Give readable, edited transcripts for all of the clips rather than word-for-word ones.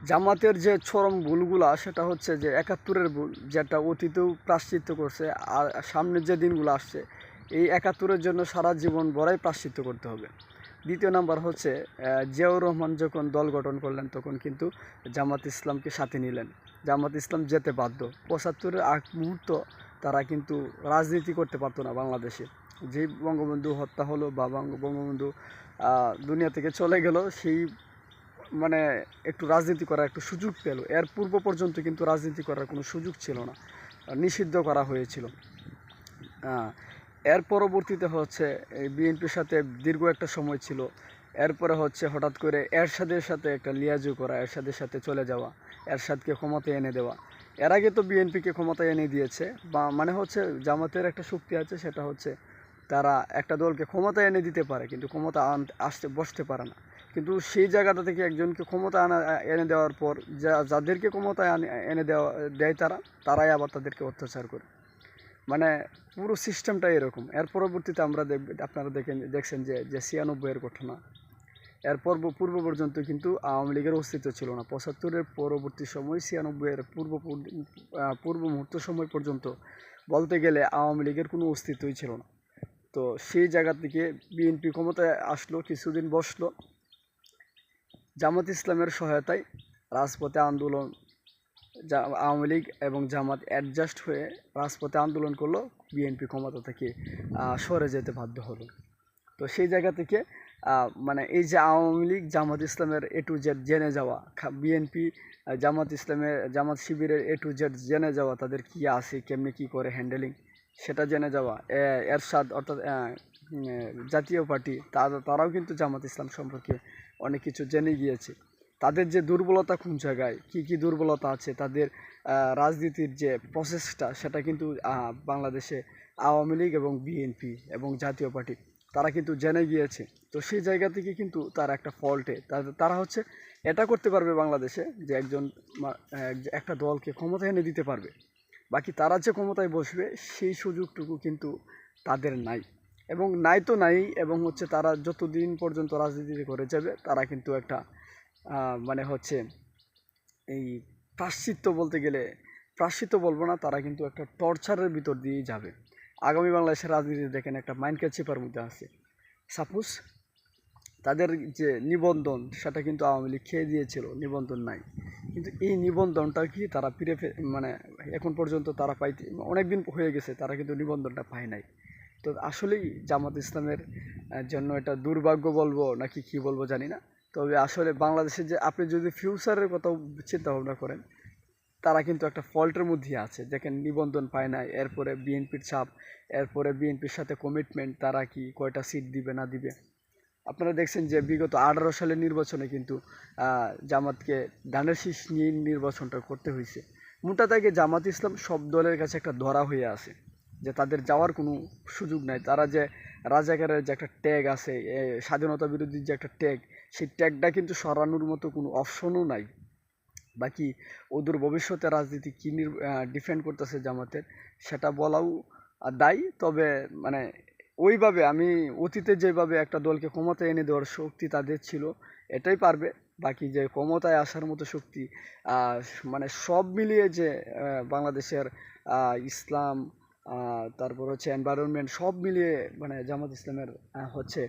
জামাতের যে চরম ভুলগুলা সেটা হচ্ছে যে ৭১-এর ভুল, যেটা অতীতেও প্রায়শ্চিত্ত করছে। আর সামনের যে দিনগুলো আসছে এই ৭১-এর জন্য সারা জীবন ভরাই প্রায়শ্চিত্ত করতে হবে। দ্বিতীয় নাম্বার হচ্ছে জিয়াউর রহমান যখন দল গঠন করলেন তখন কিন্তু জামাত ইসলামকে সাথে নিলেন। জামাত ইসলাম যেতে বাধ্য। ৭৫-এর আগ মুহূর্ত তারা কিন্তু রাজনীতি করতে পারতো না বাংলাদেশে। যেই বঙ্গবন্ধু হত্যা হলো বা বঙ্গবন্ধু দুনিয়া থেকে চলে গেল, সেই মানে একটু রাজনীতি করার একটু সুযোগ পেল। এর পূর্ব পর্যন্ত কিন্তু রাজনীতি করার কোনো সুযোগ ছিল না, নিষিদ্ধ করা হয়েছিল। এর পরবর্তীতে হচ্ছে এই বিএনপির সাথে দীর্ঘ একটা সময় ছিল। এরপরে হচ্ছে হঠাৎ করে এরশাদের সাথে একটা লিয়াজু করা, এরশাদের সাথে চলে যাওয়া, এরশাদকে ক্ষমতায় এনে দেওয়া। এর আগে তো বিএনপিকে ক্ষমতায় এনে দিয়েছে, বা মানে হচ্ছে জামাতের একটা শক্তি আছে, সেটা হচ্ছে তারা একটা দলকে ক্ষমতায় এনে দিতে পারে কিন্তু ক্ষমতা আসতে বসতে পারে না। কিন্তু সেই জায়গাটা থেকে একজনকে ক্ষমতা এনে দেওয়ার পর যাদেরকে ক্ষমতায় এনে দেয় তারাই আবার তাদেরকে অত্যাচার করে। মানে পুরো সিস্টেমটা এরকম। এর পরবর্তীতে আপনারা দেখছেন যে ৯৬-এর ঘটনা। এর পূর্ব পর্যন্ত কিন্তু আওয়ামী লীগের অস্তিত্ব ছিল না। ৭৫-এর পরবর্তী সময় ৯৬-এর পূর্ব মুহূর্ত সময় পর্যন্ত বলতে গেলে আওয়ামী লীগের কোনো অস্তিত্বই ছিল না। তো সেই জায়গা থেকে বিএনপি ক্ষমতায় আসলো, কিছুদিন বসলো, জামাত ইসলামের সহায়তায় রাজপথে আন্দোলন, আওয়ামী লীগ এবং জামাত অ্যাডজাস্ট হয়ে রাজপথে আন্দোলন করলো, বিএনপি ক্ষমতা থেকে সরে যেতে বাধ্য হলো। তো সেই জায়গা থেকে মানে এই যে আওয়ামী লীগ জামাত ইসলামের এ টু জেড জেনে যাওয়া, বিএনপি জামাত শিবিরের এ টু জেড জেনে যাওয়া, তাদের কী আছে, কেমনি কী করে হ্যান্ডেলিং সেটা জেনে যাওয়া। এরশাদ অর্থাৎ জাতীয় পার্টি তারাও কিন্তু জামাত ইসলাম সম্পর্কে অনেক কিছু জেনে গিয়েছে। তাদের যে দুর্বলতা কোন জায়গায়, কি দুর্বলতা আছে, তাদের রাজনীতির যে প্রসেসটা সেটা কিন্তু বাংলাদেশে আওয়ামী লীগ এবং বিএনপি এবং জাতীয় পার্টি তারা কিন্তু জেনে গিয়েছে। তো সেই জায়গা থেকে কিন্তু তারা একটা ফল্টে তারা হচ্ছে এটা করতে পারবে বাংলাদেশে যে একটা দলকে ক্ষমতায় এনে দিতে পারবে। বাকি তারা যে ক্ষমতায় বসবে সেই সুযোগটুকু কিন্তু তাদের নাই, এবং নাই তো নাই। এবং হচ্ছে তারা যতদিন পর্যন্ত রাজনীতি করে যাবে তারা কিন্তু একটা মানে হচ্ছে এই প্রায়শ্চিত্ত বলতে গেলে, প্রায়শ্চিত্ত বলবো না, তারা কিন্তু একটা টর্চারের ভিতর দিয়েই যাবে। আগামী বাংলাদেশের রাজনীতি দেখেন একটা মাইন্ডকে চেপার মধ্যে আছে। সাপোজ তাদের যে নিবন্ধন সেটা কিন্তু আওয়ামী লীগ খেয়ে দিয়েছিল, নিবন্ধন নাই। কিন্তু এই নিবন্ধনটা কি তারা মানে এখন পর্যন্ত তারা পাইতে অনেক দিন হয়ে গেছে, তারা কিন্তু নিবন্ধনটা পায় নাই। তো আসলেই জামাত ইসলামের জন্য এটা দুর্ভাগ্য বলবো নাকি কি বলবো জানি না। তবে আসলে বাংলাদেশে যে আপনি যদি ফিউচারের কথা চিন্তা ভাবনা করেন, তারা কিন্তু একটা ফল্টের মধ্যে আছে। দেখেন নিবন্ধন পায় না, এরপরে বিএনপির চাপ, এরপরে বিএনপির সাথে কমিটমেন্ট, তারা কি কয়টা সিট দিবে না দিবে। আপনারা দেখছেন যে বিগত ১৮ সালের নির্বাচনে কিন্তু জামাতকে ধানের শীষ নিয়ে নির্বাচনটা করতে হয়েছে। মোটা দাগে জামাত ইসলাম সব দলের কাছে একটা ধরা হয়ে আছে যে তাদের যাওয়ার কোনো সুযোগ নাই। তারা যে রাজাকারের যে একটা ট্যাগ আছে, স্বাধীনতা বিরোধী যে একটা ট্যাগ, সেই ট্যাগটা কিন্তু সরানোর মতো কোনো অপশনও নাই। বাকি ওদের ভবিষ্যতে রাজনীতি কী ডিফেন্ড করতেছে জামাতের, সেটা বলাও দায়ী। তবে মানে ওইভাবে আমি অতীতে যেভাবে একটা দলকে ক্ষমতায় এনে দেওয়ার শক্তি তাদের ছিল, এটাই পারবে। বাকি যে ক্ষমতায় আসার মতো শক্তি, মানে সব মিলিয়ে যে বাংলাদেশের ইসলাম, তারপর হচ্ছে এনভায়রনমেন্ট, সব মিলিয়ে মানে জামাত ইসলামের হচ্ছে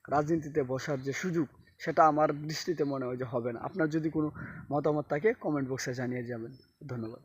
রাজনীতিতে বসার যে সুযোগ, সেটা আমার দৃষ্টিতে মনে হয় যে হবে না। আপনার যদি কোনো মতামত থাকে কমেন্ট বক্সে জানিয়ে যাবেন। ধন্যবাদ।